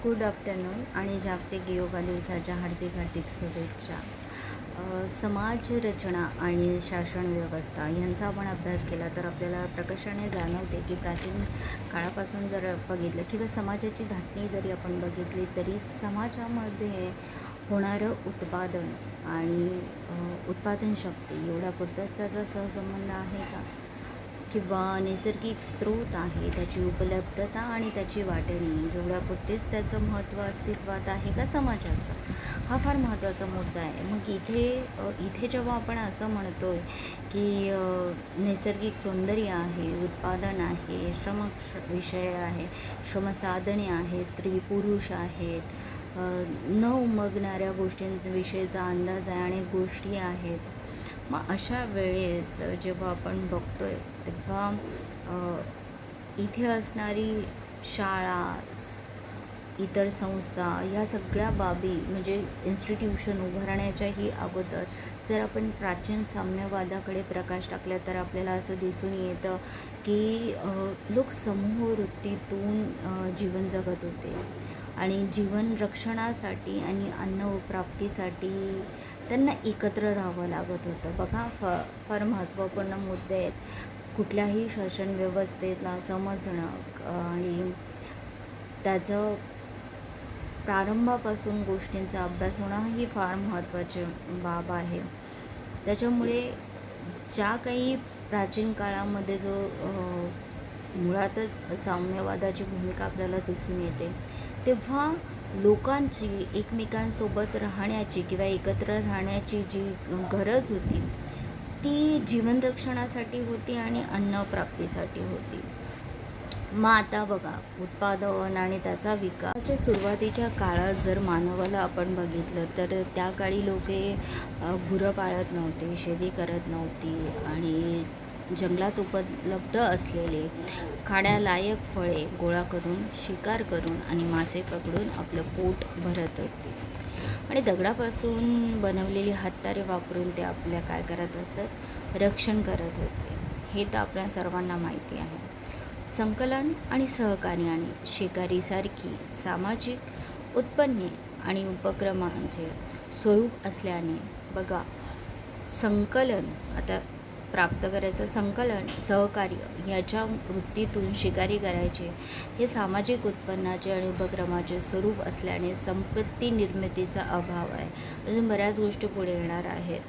Good afternoon आणि जागतिक योगा दिवसाच्या हार्दिक हार्दिक शुभेच्छा. समाज रचना आणि शासन व्यवस्था यांचा आपण अभ्यास केला तर आपल्याला प्रकर्षाने जाणवते की प्राचीन काळापासून जर बघितलं किंवा समाजाची धाटणी जरी आपण बघितली तरी समाजामध्ये होणारं उत्पादन आणि उत्पादन शक्ती एवढ्यापुरतंच त्याचा सहसंबंध आहे का, किंवा नैसर्गिक स्रोत आहे त्याची उपलब्धता आणि त्याची वाटणी जेवढ्यापुरतेच त्याचं महत्त्व अस्तित्वात आहे का समाजाचं, हा फार महत्त्वाचा मुद्दा आहे. मग इथे जेव्हा आपण असं म्हणतो आहे की नैसर्गिक सौंदर्य आहे, उत्पादन आहे, विषय आहे, श्रमसाधने आहे, स्त्री पुरुष आहेत, न उमगणाऱ्या गोष्टींविषयीचा अंदाज आहे, अनेक गोष्टी आहेत. मग अशा वेळेस जेव्हा आपण बघतोय तेव्हा इथे असणारी शाळा, इतर संस्था, या सगळ्या बाबी म्हणजे इन्स्टिट्यूशन उभारण्याच्याही अगोदर जर आपण प्राचीन साम्यवादाकडे प्रकाश टाकला तर आपल्याला असं दिसून येतं की लोक समूहवृत्तीतून जीवन जगत होते आणि जीवन रक्षणासाठी आणि अन्न प्राप्तीसाठी त्यांना एकत्र राहावं लागत होतं. बघा, फार महत्त्वपूर्ण मुद्दे आहेत. कुठल्याही शासन व्यवस्थेला समजणं आणि त्याचं प्रारंभापासून गोष्टींचा अभ्यास होणं ही फार महत्त्वाची बाब आहे. त्याच्यामुळे ज्या काही प्राचीन काळामध्ये जो मुळातच साम्यवादाची भूमिका आपल्याला दिसून येते, तेव्हा लोकांची एकमेकांसोबत राहण्याची किंवा एकत्र राहण्याची जी गरज होती ती जीवनरक्षणासाठी होती आणि अन्नप्राप्तीसाठी होती. मग आता बघा, उत्पादन आणि त्याचा विकासाच्या सुरुवातीच्या काळात जर मानवाला आपण बघितलं तर त्या काळी लोके गुरं पाळत नव्हते, शेती करत नव्हती आणि जंगलात उपलब्ध असलेले खाण्यालायक फळे गोळा करून, शिकार करून आणि मासे पकडून आपलं पोट भरत होते आणि दगडापासून बनवलेली हत्यारे वापरून ते आपल्या काय करत असत, रक्षण करत होते. हे तर आपल्या सर्वांना माहिती आहे. संकलन आणि सहकार्याने शिकारीसारखी सामाजिक उत्पन्ने आणि उपक्रमांचे स्वरूप असल्याने बघा, संकलन आता प्राप्त करायचं, संकलन, सहकार्य याच्या वृत्तीतून शिकारी करायचे हे सामाजिक उत्पन्नाचे आणि उपक्रमाचे स्वरूप असल्याने संपत्ती निर्मितीचा अभाव आहे. अजून बऱ्याच गोष्टी पुढे येणार आहेत.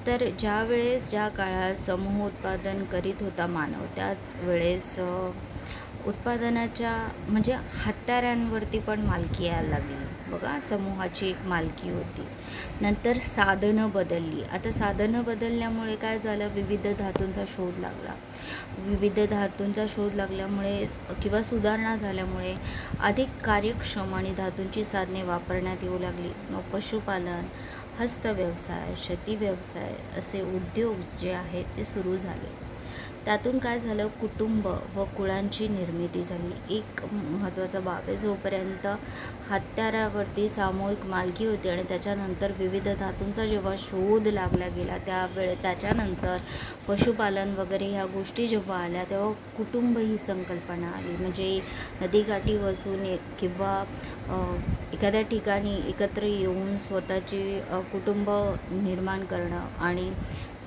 तर ज्या काळात समूह उत्पादन करीत होता मानव, त्याच वेळेस उत्पादनाच्या म्हणजे हत्यारांवरती पण मालकी यायला लागली. बघा, समूहाची एक मालकी होती. नंतर साधनं बदलली. आता साधनं बदलल्यामुळे काय झालं, विविध धातूंचा शोध लागला. विविध धातूंचा शोध लागल्यामुळे किंवा सुधारणा झाल्यामुळे अधिक कार्यक्षम आणि धातूंची साधने वापरण्यात येऊ लागली. मग पशुपालन, हस्तव्यवसाय, शेती व्यवसाय असे उद्योग जे आहेत ते सुरू झाले. त्यातून काय झालं, कुटुंब व कुळांची निर्मिती झाली. एक महत्त्वाचा बाब आहे, जोपर्यंत हत्यारावरती सामूहिक मालकी होती आणि त्याच्यानंतर विविध धातूंचा जेव्हा शोध लागला गेला त्याच्यानंतर पशुपालन वगैरे ह्या गोष्टी जेव्हा आल्या तेव्हा कुटुंब ही संकल्पना आली. म्हणजे नदीकाठी बसून किंवा एखाद्या ठिकाणी एकत्र येऊन स्वतःची कुटुंब निर्माण करणं आणि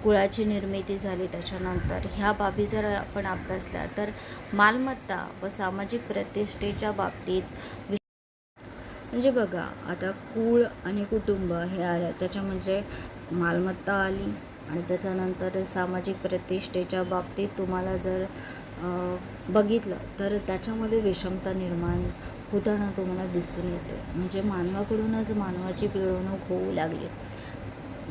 कुळाची निर्मिती झाली. त्याच्यानंतर ह्या बाबी जर आपण अभ्यासल्या तर मालमत्ता व सामाजिक प्रतिष्ठेच्या बाबतीत म्हणजे बघा, आता कुळ आणि कुटुंब हे आलं, त्याच्या म्हणजे मालमत्ता आली आणि त्याच्यानंतर सामाजिक प्रतिष्ठेच्या बाबतीत तुम्हाला जर बघितलं तर त्याच्यामध्ये विषमता निर्माण होताना तुम्हाला दिसून येते. म्हणजे मानवाकडूनच मानवाची पिळवणूक होऊ लागली.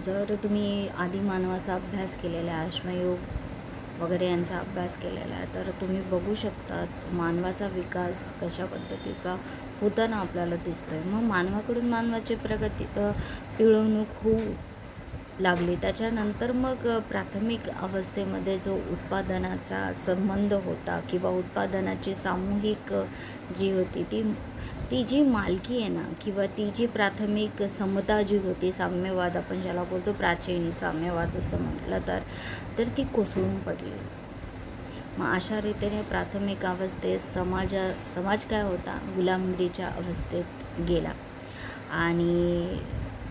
जर तुम्ही आधी मानवाचा अभ्यास केलेला आहे, अश्मयुग वगैरे यांचा अभ्यास केलेला आहे, तर तुम्ही बघू शकतात मानवाचा विकास कशा पद्धतीचा होताना आपल्याला दिसतोय. मग मानवाकडून मानवाची पिळवणूक होऊ लागली. त्याच्यानंतर मग प्राथमिक अवस्थेमध्ये जो उत्पादनाचा संबंध होता किंवा उत्पादनाची सामूहिक जी होती ती जी मालकी आहे ना, किंवा ती जी प्राथमिक समता जी होती, साम्यवाद आपण ज्याला बोलतो, प्राचीन साम्यवाद असं म्हटलं तर ती कोसळून पडली. मग अशा रीतीने प्राथमिक अवस्थेत समाज काय होता, गुलामगिरीच्या अवस्थेत गेला. आणि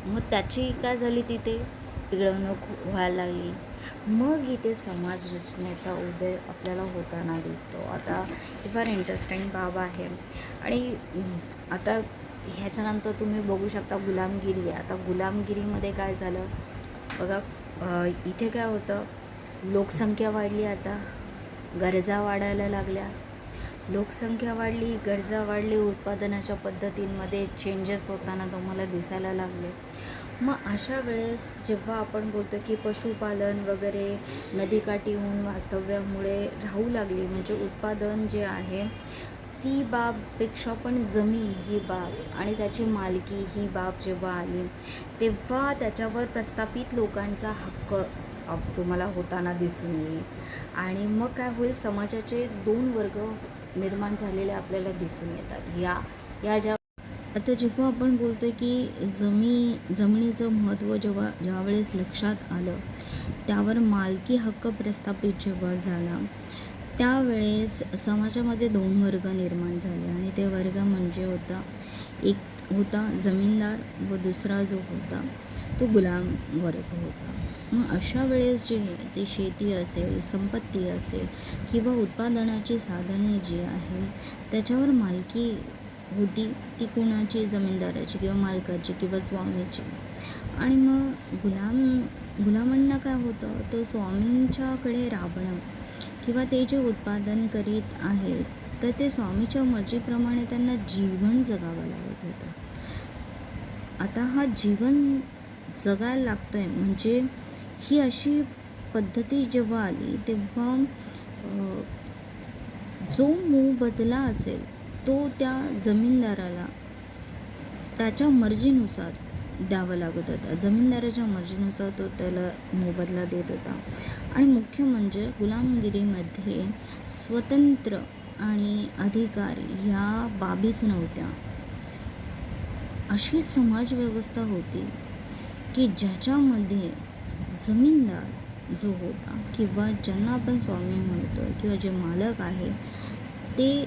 मग त्याची काय झाली, तिथे पिळवणूक व्हायला लागली. मग इथे समाज रचनेचा उदय आपल्याला होताना दिसतो. आता ही फार इंटरेस्टिंग बाब आहे. आणि आता ह्याच्यानंतर तुम्ही बघू शकता गुलामगिरी. आता गुलामगिरीमध्ये काय झालं बघा, इथे काय होतं, लोकसंख्या वाढली, आता गरजा वाढायला लागल्या. लोकसंख्या वाढली, गरजा वाढली, उत्पादनाच्या पद्धतींमध्ये चेंजेस होताना तुम्हाला दिसायला लागले. मग अशा वेळेस जेव्हा आपण बोलतो की पशुपालन वगैरे नदीकाठी होऊन वास्तव्यामुळे राहू लागली, म्हणजे उत्पादन जे आहे ती बाबपेक्षा पण जमीन ही बाब आणि त्याची मालकी ही बाब जेव्हा आली, तेव्हा त्याच्यावर प्रस्थापित लोकांचा हक्क तुम्हाला होताना दिसून येईल. आणि मग काय होईल, समाजाचे 2 वर्ग निर्माण झालेले आपल्याला दिसून येतात. या ज्या आता जेव्हा आपण बोलतो की जमिनीचं महत्त्व ज्यावेळेस लक्षात आलं, त्यावर मालकी हक्क प्रस्थापित जेव्हा झाला, त्यावेळेस समाजामध्ये 2 वर्ग निर्माण झाले. आणि ते वर्ग म्हणजे एक होता जमीनदार व दुसरा जो होता तो गुलाम वर्ग होता. मग अशा वेळेस जे आहे ते शेती असेल, संपत्ती असेल किंवा उत्पादनाची साधने जी आहे त्याच्यावर मालकी होती, ती कुणाची, जमीनदाराची किंवा मालकाची किंवा स्वामीची. आणि मग गुलामांना काय होतं, तर स्वामींच्याकडे राबणं किंवा ते जे उत्पादन करीत आहेत तर ते स्वामीच्या मर्जीप्रमाणे त्यांना जीवन जगावं लागत होतं. आता हा जीवन जगायला लागतो आहे, म्हणजे ही अशी पद्धती जेव्हा आली तेव्हा जो मोबदला असेल तो त्या जमीनदाराला त्याच्या मर्जीनुसार द्यावा लागत होता. जमीनदाराच्या मर्जीनुसार तो त्याला मोबदला देत होता. आणि मुख्य म्हणजे गुलामगिरीमध्ये स्वतंत्र आणि अधिकार ह्या बाबीच नव्हत्या. अशी समाजव्यवस्था होती की ज्याच्यामध्ये जमीनदार जो होता किंवा ज्यांना आपण स्वामी म्हणतो किंवा जे मालक आहे, ते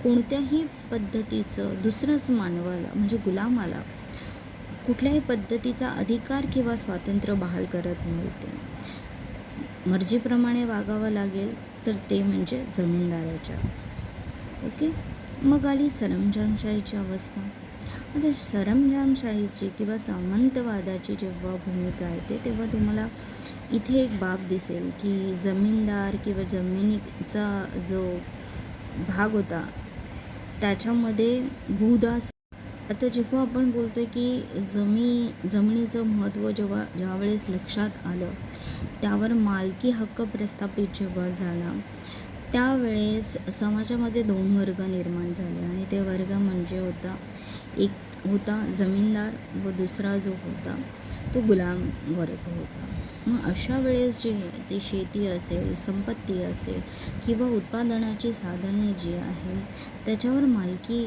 कोणत्याही पद्धतीचं दुसऱ्याच मानवाला म्हणजे गुलामाला कुठल्याही पद्धतीचा अधिकार किंवा स्वातंत्र्य बहाल करत नव्हते. मर्जीप्रमाणे वागावं लागेल तर ते म्हणजे जमीनदाराच्या. ओके. मग आली सरंजामशाहीची अवस्था. आता सरंजामशाहीची किंवा सामंतवादाची जेव्हा भूमिका येते तेव्हा तुम्हाला इथे एक बाब दिसेल की जमीनदार किंवा जमिनीचा जो भाग होता त्याच्यामध्ये भूदास. आता जेव्हा आपण बोलतो आहे की जमिनीचं महत्त्व ज्यावेळेस लक्षात आलं, त्यावर मालकी हक्क प्रस्थापित जेव्हा झाला, त्यावेळेस समाजामध्ये 2 वर्ग निर्माण झाले. आणि ते वर्ग म्हणजे एक होता जमीनदार व दुसरा जो होता तो गुलाम वर्ग होता. मग अशा वेळेस जे आहे ते शेती असेल, संपत्ती असेल किंवा उत्पादनाची साधने जी आहे त्याच्यावर मालकी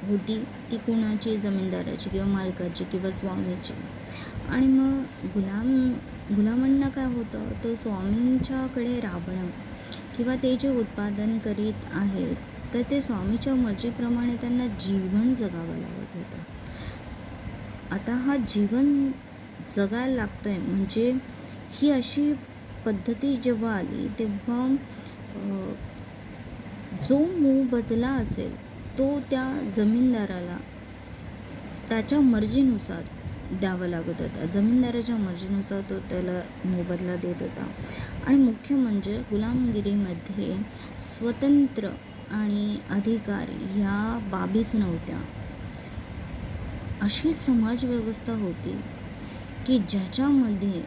होती, ती कुणाची, जमीनदाराची किंवा मालकाची किंवा स्वामीची. आणि मग गुलामांना काय होतं, तर स्वामींच्याकडे राबणं किंवा ते जे उत्पादन करीत आहेत तर ते स्वामीच्या मर्जीप्रमाणे त्यांना जीवन जगावं लागत होतं. आता हा जीवन जगायला लागतो आहे, म्हणजे ही अशी पद्धती जेव्हा आली तेव्हा जो मोबदला असेल तो त्या जमीनदाराला त्याच्या मर्जीनुसार द्यावा लागत होता. जमीनदाराच्या मर्जीनुसार तो त्याला मोबदला देत होता. आणि मुख्य म्हणजे गुलामगिरीमध्ये स्वतंत्र आणि अधिकार ह्या बाबीच नव्हत्या. अशी समाजव्यवस्था होती की ज्याच्यामध्ये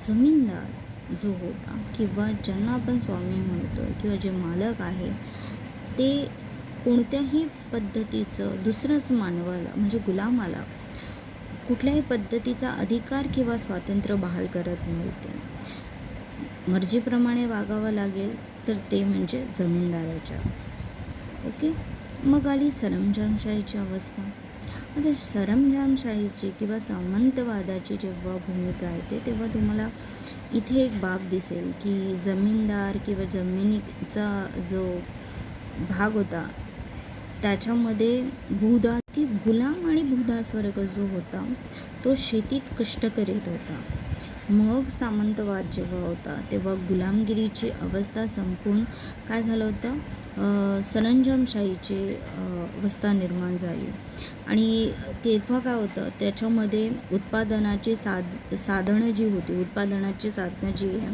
जमीनदार जो होता किंवा ज्यांना आपण स्वामी म्हणतो किंवा जे मालक आहे, ते कोणत्याही पद्धतीचं दुसऱ्याच मानवाला म्हणजे गुलामाला कुठल्याही पद्धतीचा अधिकार किंवा स्वातंत्र्य बहाल करत नव्हते. मर्जीप्रमाणे वागावं लागेल तर ते म्हणजे जमीनदाराच्या. ओके. मग आली सरंजामशाहीची अवस्था. आता सरंजामशाहीची किंवा सामंतवादाची जेव्हा भूमिका येते तेव्हा तुम्हाला इथे एक बाब दिसेल की जमीनदार किंवा जमिनीचा जो भाग होता त्याच्यामध्ये ती गुलाम आणि भूदास वर्ग जो होता तो शेतीत कष्ट करीत होता. मग सामंतवाद जेव्हा होता तेव्हा गुलामगिरीची अवस्था संपून काय झालं होतं, सरंजामशाहीची अवस्था निर्माण झाली. आणि तेव्हा काय होतं, त्याच्यामध्ये उत्पादनाची साधनं जी होती, उत्पादनाची साधनं जी आहे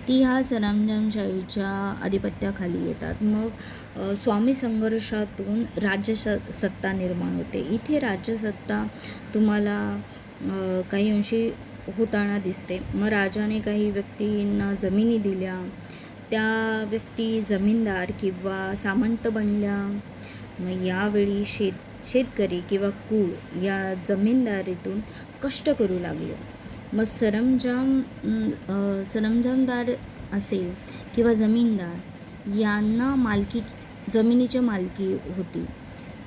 ती ह्या सरंजामशाहीच्या आधिपत्याखाली येतात. मग स्वामी संघर्षातून सत्ता निर्माण होते. इथे राज्यसत्ता तुम्हाला काही अंशी होताना दिसते. मग राजाने काही व्यक्तींना जमिनी दिल्या, त्या व्यक्ती जमीनदार किंवा सामंत बनल्या. मग यावेळी शेतकरी किंवा कुळ या जमीनदारीतून कष्ट करू लागले. मग सरंजामदार असेल किंवा जमीनदार यांना जमिनीची मालकी होती.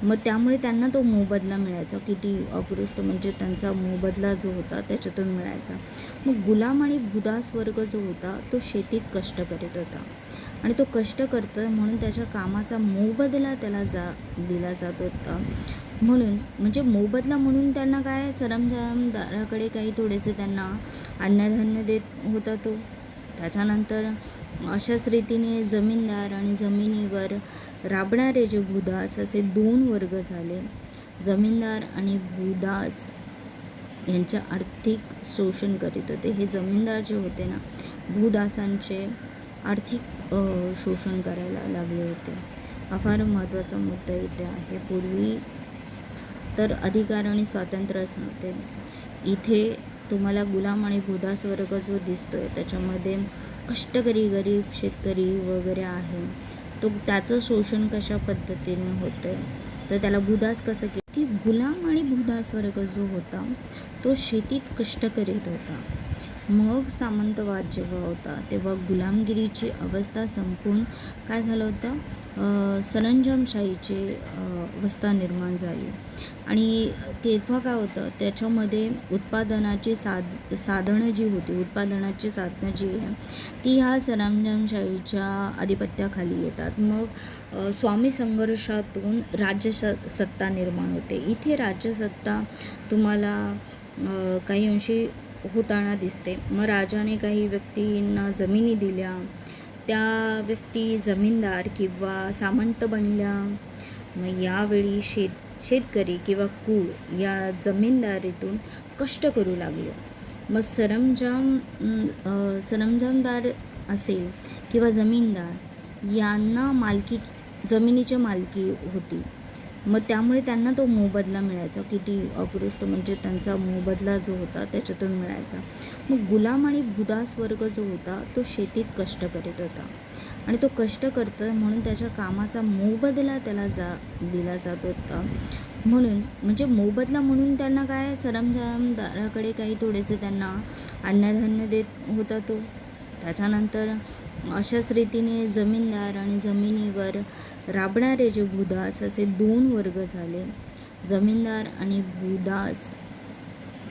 मग त्यामुळे त्यांना तो मोबदला मिळायचा. किती अकृष्ट, म्हणजे त्यांचा मोबदला जो होता त्याच्यातून मिळायचा. मग गुलाम आणि भूदास वर्ग जो होता तो शेतीत कष्ट करीत होता आणि तो कष्ट करतोय म्हणून त्याच्या कामाचा मोबदला त्याला दिला जात होता. म्हणून म्हणजे मोबदला म्हणून त्यांना काय, सरंजामदाराकडे काही थोडेसे त्यांना अन्नधान्य देत होता तो. त्याच्यानंतर अशाच रीतीने जमीनदार आणि जमिनीवर राबणारे जे भूदास असे 2 वर्ग झाले. जमीनदार आणि भूदास यांचे आर्थिक शोषण करीत होते. हे जमीनदार जे होते ना, भूदासांचे आर्थिक शोषण करायला लागले होते. हा फार महत्त्वाचा मुद्दा इथे आहे. पूर्वी तर अधिकार आणि स्वातंत्र्यच नव्हते. इथे तुम्हाला गुलाम आणि भूदास वर्ग जो दिसतोय त्याच्यामध्ये कष्टकरी गरीब शेतकरी वगैरे आहे, तो त्याचं शोषण कशा पद्धतीने होतं आहे, तर त्याला भूदास कसं की ती गुलाम आणि भूदास वर्ग जो होता तो शेतीत कष्ट करीत होता. मग सामंतवाद जेव्हा होता तेव्हा गुलामगिरीची अवस्था संपून काय झालं होतं, सरंजामशाहीची अवस्था निर्माण झाली. आणि तेव्हा काय होतं, त्याच्यामध्ये उत्पादनाची साधनं जी होती, उत्पादनाची साधनं जी आहे ती ह्या सरंजामशाहीच्या आधिपत्याखाली येतात. मग स्वामी संघर्षातून सत्ता निर्माण होते. इथे राज्यसत्ता तुम्हाला काही अंशी होताना दिसते. मग राजाने काही व्यक्तींना जमिनी दिल्या, त्या व्यक्ती जमीनदार किंवा सामंत बनल्या. मग यावेळी शेतकरी किंवा कुळ या जमीनदारीतून कष्ट करू लागले. मग सरंजामदार असेल किंवा जमीनदार यांना जमिनीची मालकी होती. मग त्यामुळे त्यांना तो मोबदला मिळायचा. किती अकृष्ट, म्हणजे त्यांचा मोबदला जो होता त्याच्यातून मिळायचा. मग गुलाम आणि भूदास वर्ग जो होता तो शेतीत कष्ट करीत होता आणि तो कष्ट करतोय म्हणून त्याच्या कामाचा मोबदला त्याला दिला जात होता. म्हणून म्हणजे मोबदला म्हणून त्यांना काय, सरंजामदाराकडे काही थोडेसे त्यांना अन्नधान्य देत होता तो. त्याच्यानंतर अशाच रीतीने जमीनदार आणि जमिनीवर राबणारे जे भूदास असे 2 वर्ग झाले. जमीनदार आणि भूदास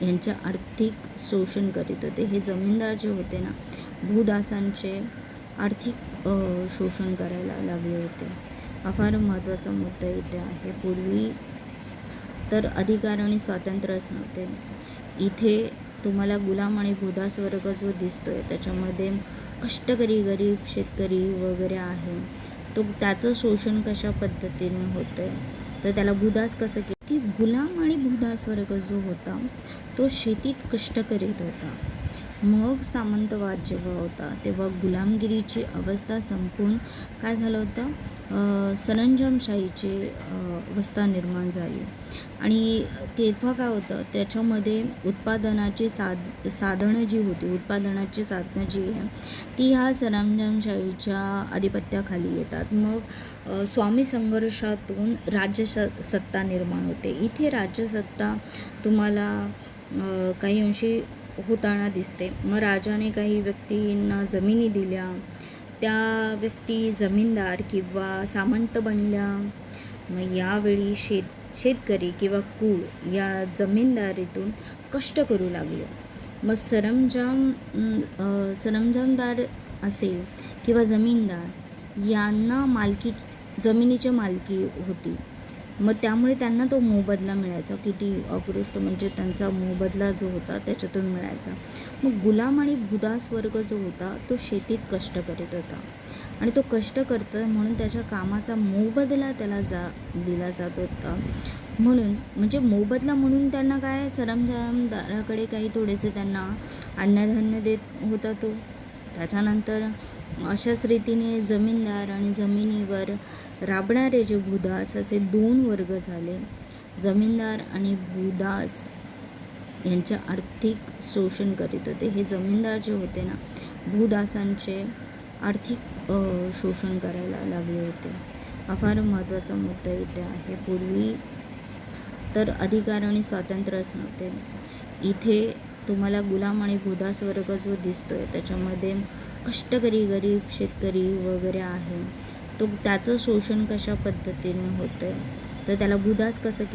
यांचे आर्थिक शोषण करीत होते. हे जमीनदार जे होते ना, भूदासांचे आर्थिक शोषण करायला लागले होते. हा फार महत्त्वाचा मुद्दा इथे आहे. पूर्वी तर अधिकार आणि स्वातंत्र्यच नव्हते. इथे तुम्हाला गुलाम आणि भूदास वर्ग जो दिसतोय त्याच्यामध्ये कष्टकरी गरीब शेतकरी वगैरे आहे, तो त्याचं शोषण कशा पद्धतीने होतं आहे, तर त्याला भूदास कसं की ती गुलाम आणि भूदास वर्ग जो होता तो शेतीत कष्ट करीत होता. मग सामंतवाद जेव्हा होता तेव्हा गुलामगिरीची अवस्था संपून काय झालं होतं, सरंजामशाहीची अवस्था निर्माण झाली. आणि तेव्हा काय होतं, त्याच्यामध्ये उत्पादनाची साधनं जी होती, उत्पादनाची साधनं जी आहे ती ह्या सरंजामशाहीच्या आधिपत्याखाली येतात. मग स्वामी संघर्षातून सत्ता निर्माण होते. इथे राज्यसत्ता तुम्हाला काही अंशी होताना दिसते. मग राजाने काही व्यक्तींना जमिनी दिल्या, त्या व्यक्ती जमीनदार किंवा सामंत बनल्या. मग यावेळी शेतकरी किंवा कुळ या जमीनदारीतून कष्ट करू लागले. मग सरंजामदार असेल किंवा जमीनदार यांना जमिनीची मालकी होती. मग त्यामुळे त्यांना तो मोबदला मिळायचा. किती अकृष्ट, म्हणजे त्यांचा मोबदला जो होता त्याच्यातून मिळायचा. मग गुलाम आणि भुदास वर्ग जो होता तो शेतीत कष्ट करीत होता आणि तो कष्ट करतोय म्हणून त्याच्या कामाचा मोबदला त्याला दिला जात होता. म्हणून म्हणजे मोबदला म्हणून त्यांना काय, सरंजामदाराकडे काही थोडेसे त्यांना अन्नधान्य देत होता तो. त्याच्यानंतर अशाच रीतीने जमीनदार आणि जमिनीवर राबणारे जे भूदास असे 2 वर्ग झाले. जमीनदार आणि भूदास यांचे आर्थिक शोषण करीत होते. हे जमीनदार जे होते ना, भूदासांचे आर्थिक शोषण करायला लागले होते. हा फार महत्त्वाचा मुद्दा इथे आहे. पूर्वी तर अधिकार आणि स्वातंत्र्यच नव्हते. इथे तुम्हाला गुलाम आणि भूदास वर्ग जो दिसतोय त्याच्यामध्ये कष्टकरी गरीब शेतकरी वगैरे आहे, तो त्याचं शोषण कशा पद्धतीने होतं, तर त्याला भूदास कसं